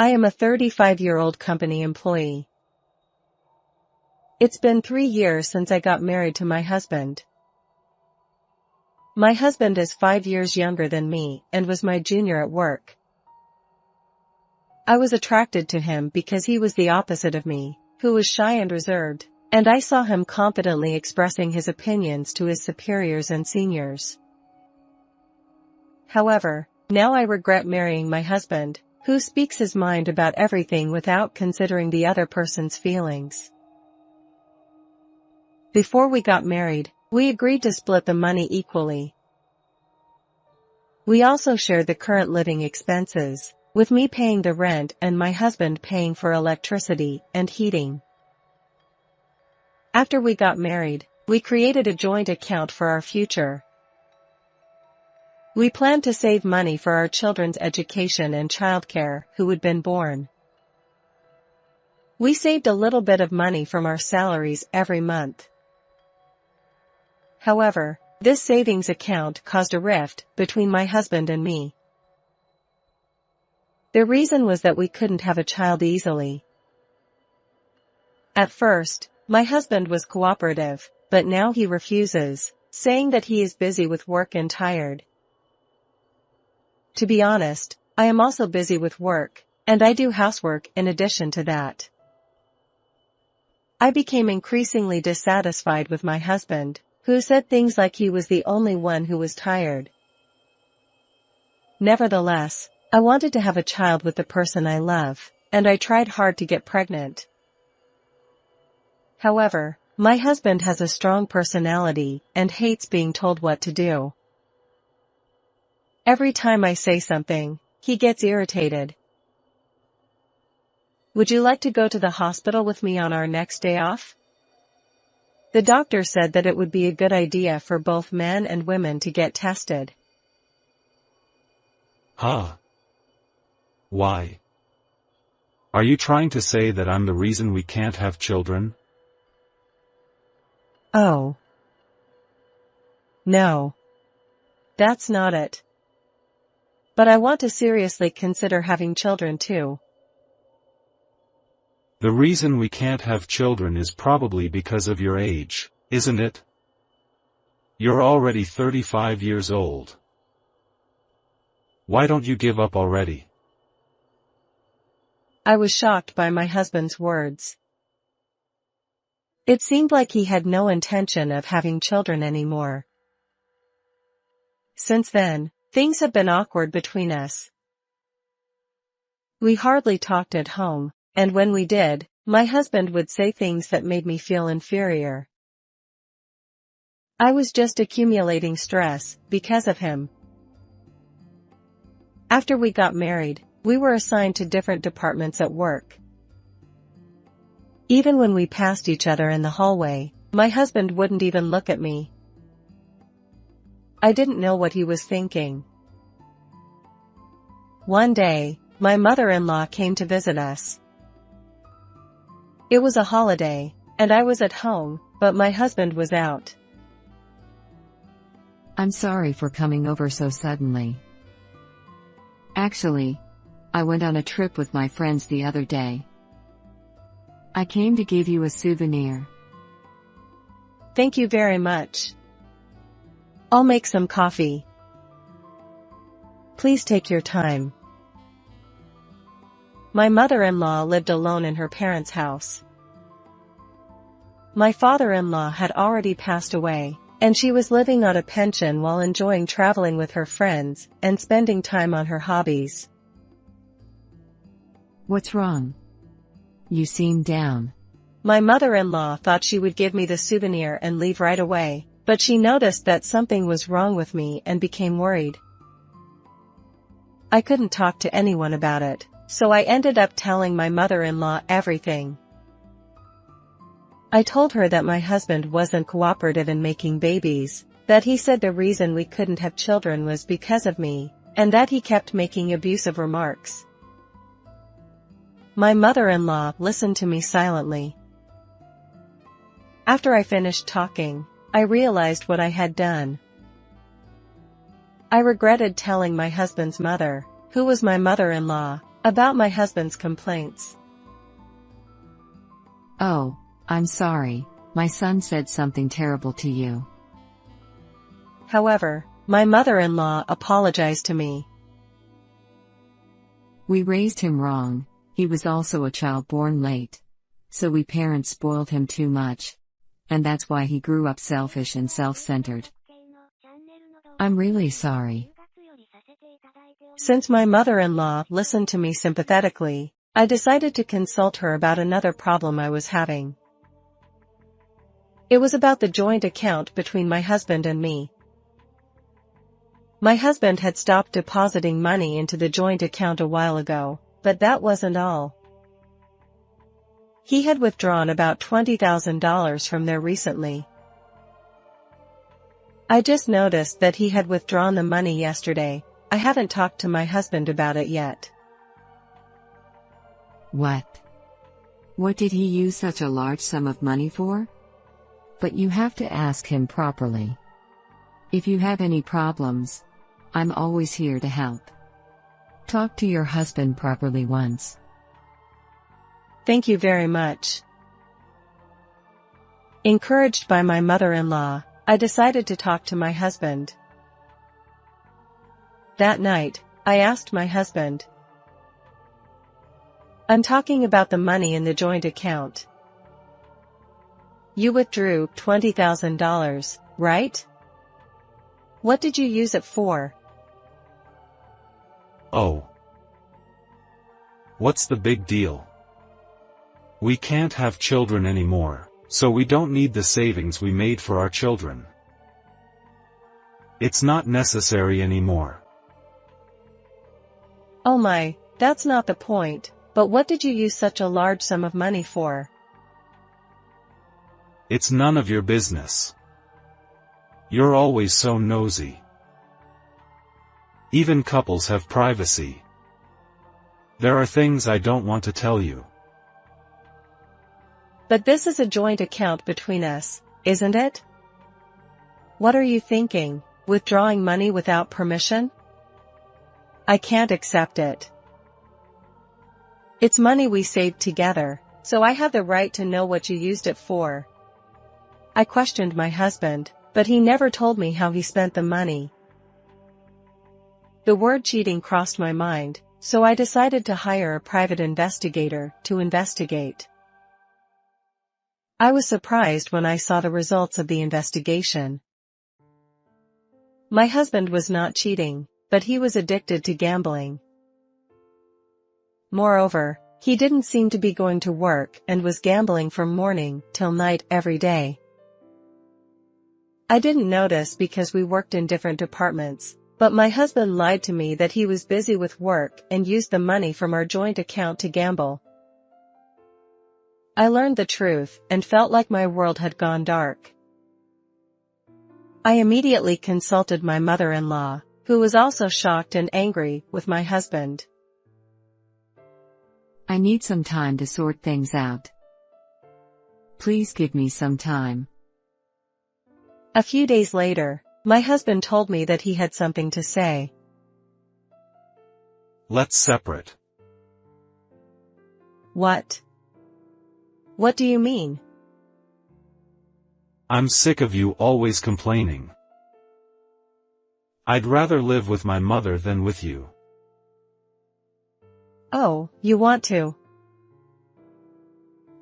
I am a 35-year-old company employee. It's been 3 years since I got married to my husband. My husband is 5 years younger than me and was my junior at work. I was attracted to him because he was the opposite of me, who was shy and reserved, and I saw him confidently expressing his opinions to his superiors and seniors. However, now I regret marrying my husband, who speaks his mind about everything without considering the other person's feelings. Before we got married, we agreed to split the money equally. We also shared the current living expenses, with me paying the rent and my husband paying for electricity and heating. After we got married, we created a joint account for our future. We planned to save money for our children's education and childcare, who had been born. We saved a little bit of money from our salaries every month. However, this savings account caused a rift between my husband and me. The reason was that we couldn't have a child easily. At first, my husband was cooperative, but now he refuses, saying that he is busy with work and tired. To be honest, I am also busy with work, and I do housework in addition to that. I became increasingly dissatisfied with my husband, who said things like he was the only one who was tired. Nevertheless, I wanted to have a child with the person I love, and I tried hard to get pregnant. However, my husband has a strong personality and hates being told what to do. Every time I say something, he gets irritated. Would you like to go to the hospital with me on our next day off? The doctor said that it would be a good idea for both men and women to get tested. Huh? Why? Are you trying to say that I'm the reason we can't have children? Oh. No. That's not it. But I want to seriously consider having children too. The reason we can't have children is probably because of your age, isn't it? You're already 35 years old. Why don't you give up already? I was shocked by my husband's words. It seemed like he had no intention of having children anymore. Since then, things have been awkward between us. We hardly talked at home, and when we did, my husband would say things that made me feel inferior. I was just accumulating stress because of him. After we got married, we were assigned to different departments at work. Even when we passed each other in the hallway, my husband wouldn't even look at me. I didn't know what he was thinking. One day, my mother-in-law came to visit us. It was a holiday, and I was at home, but my husband was out. I'm sorry for coming over so suddenly. Actually, I went on a trip with my friends the other day. I came to give you a souvenir. Thank you very much. I'll make some coffee. Please take your time. My mother-in-law lived alone in her parents' house. My father-in-law had already passed away, and she was living on a pension while enjoying traveling with her friends and spending time on her hobbies. What's wrong? You seem down. My mother-in-law thought she would give me the souvenir and leave right away, but she noticed that something was wrong with me and became worried. I couldn't talk to anyone about it, so I ended up telling my mother-in-law everything. I told her that my husband wasn't cooperative in making babies, that he said the reason we couldn't have children was because of me, and that he kept making abusive remarks. My mother-in-law listened to me silently. After I finished talking, I realized what I had done. I regretted telling my husband's mother, who was my mother-in-law, About my husband's complaints. Oh, I'm sorry, my son said something terrible to you. However, my mother-in-law apologized to me. We raised him wrong, he was also a child born late. So we parents spoiled him too much. And that's why he grew up selfish and self-centered. I'm really sorry. Since my mother-in-law listened to me sympathetically, I decided to consult her about another problem I was having. It was about the joint account between my husband and me. My husband had stopped depositing money into the joint account a while ago, but that wasn't all. He had withdrawn about $20,000 from there recently. I just noticed that he had withdrawn the money yesterday. I haven't talked to my husband about it yet. What? What did he use such a large sum of money for? But you have to ask him properly. If you have any problems, I'm always here to help. Talk to your husband properly once. Thank you very much. Encouraged by my mother-in-law, I decided to talk to my husband. That night, I asked my husband. I'm talking about the money in the joint account. You withdrew $20,000, right? What did you use it for? Oh. What's the big deal? We can't have children anymore, so we don't need the savings we made for our children. It's not necessary anymore. Oh my, that's not the point, but what did you use such a large sum of money for? It's none of your business. You're always so nosy. Even couples have privacy. There are things I don't want to tell you. But this is a joint account between us, isn't it? What are you thinking, withdrawing money without permission? I can't accept it. It's money we saved together, so I have the right to know what you used it for. I questioned my husband, but he never told me how he spent the money. The word cheating crossed my mind, so I decided to hire a private investigator to investigate. I was surprised when I saw the results of the investigation. My husband was not cheating, but he was addicted to gambling. Moreover, he didn't seem to be going to work and was gambling from morning till night every day. I didn't notice because we worked in different departments, but my husband lied to me that he was busy with work and used the money from our joint account to gamble. I learned the truth and felt like my world had gone dark. I immediately consulted my mother-in-law, who was also shocked and angry with my husband. I need some time to sort things out. Please give me some time. A few days later, my husband told me that he had something to say. Let's separate. What? What do you mean? I'm sick of you always complaining. I'd rather live with my mother than with you. Oh, you want to?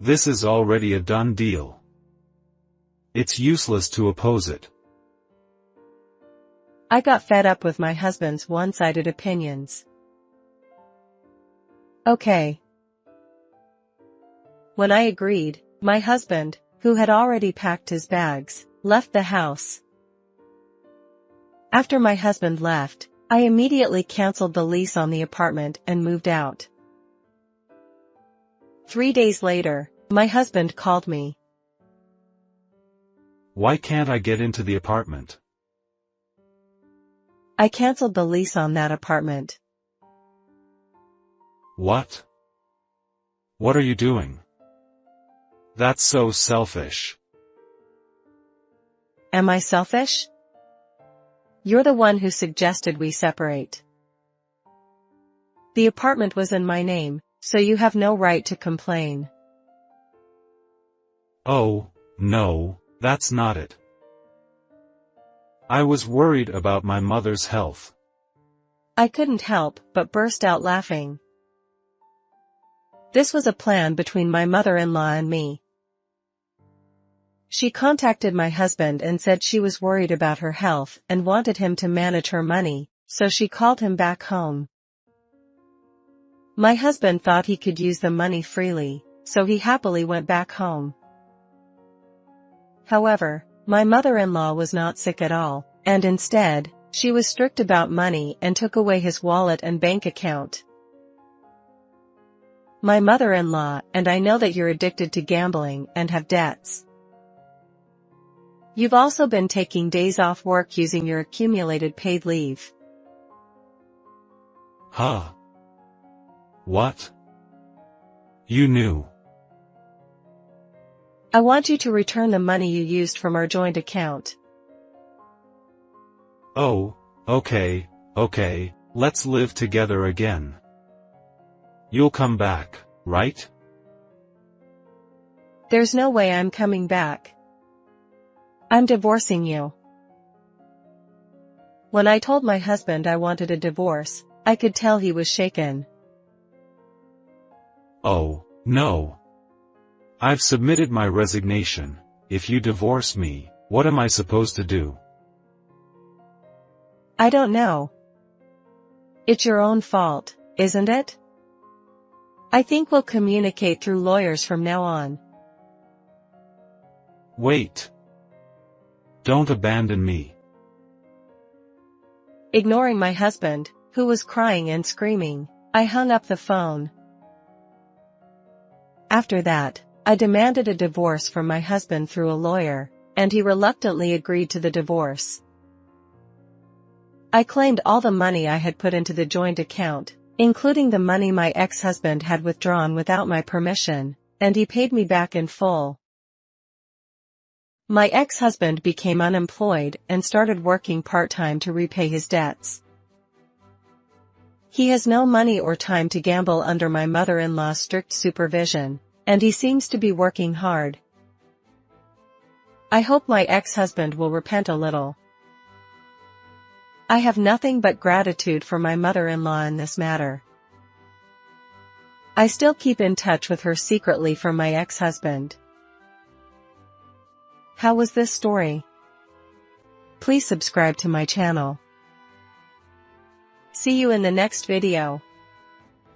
This is already a done deal. It's useless to oppose it. I got fed up with my husband's one-sided opinions. Okay. When I agreed, my husband, who had already packed his bags, left the house. After my husband left, I immediately canceled the lease on the apartment and moved out. 3 days later, my husband called me. Why can't I get into the apartment? I canceled the lease on that apartment. What? What are you doing? That's so selfish. Am I selfish? You're the one who suggested we separate. The apartment was in my name, so you have no right to complain. Oh, no, that's not it. I was worried about my mother's health. I couldn't help but burst out laughing. This was a plan between my mother-in-law and me. She contacted my husband and said she was worried about her health and wanted him to manage her money, so she called him back home. My husband thought he could use the money freely, so he happily went back home. However, my mother-in-law was not sick at all, and instead, she was strict about money and took away his wallet and bank account. My mother-in-law and I know that you're addicted to gambling and have debts. You've also been taking days off work using your accumulated paid leave. Huh? What? You knew. I want you to return the money you used from our joint account. Oh, okay, let's live together again. You'll come back, right? There's no way I'm coming back. I'm divorcing you. When I told my husband I wanted a divorce, I could tell he was shaken. Oh, no. I've submitted my resignation. If you divorce me, what am I supposed to do? I don't know. It's your own fault, isn't it? I think we'll communicate through lawyers from now on. Wait. Don't abandon me. Ignoring my husband, who was crying and screaming, I hung up the phone. After that, I demanded a divorce from my husband through a lawyer, and he reluctantly agreed to the divorce. I claimed all the money I had put into the joint account, including the money my ex-husband had withdrawn without my permission, and he paid me back in full. My ex-husband became unemployed and started working part-time to repay his debts. He has no money or time to gamble under my mother-in-law's strict supervision, and he seems to be working hard. I hope my ex-husband will repent a little. I have nothing but gratitude for my mother-in-law in this matter. I still keep in touch with her secretly from my ex-husband. How was this story? Please subscribe to my channel. See you in the next video.